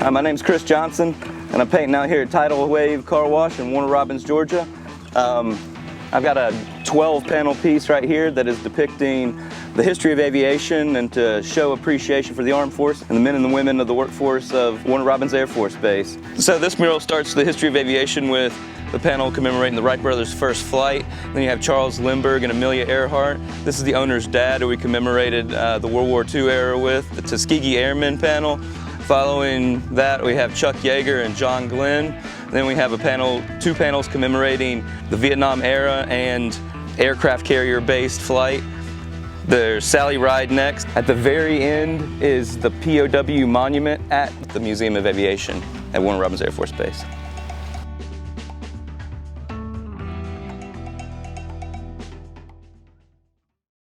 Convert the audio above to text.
Hi, my name's Chris Johnson, and I'm painting out here at Tidal Wave Car Wash in Warner Robins, Georgia. I've got a 12-panel piece right here that is depicting the history of aviation and to show appreciation for the Armed Force and the men and the women of the workforce of Warner Robins Air Force Base. So this mural starts the history of aviation with the panel commemorating the Wright brothers' first flight. Then you have Charles Lindbergh and Amelia Earhart. This is the owner's dad, who we commemorated the World War II era with. The Tuskegee Airmen panel. Following that, we have Chuck Yeager and John Glenn. Then we have two panels commemorating the Vietnam era and aircraft carrier-based flight. There's Sally Ride next. At the very end is the POW monument at the Museum of Aviation at Warner Robins Air Force Base.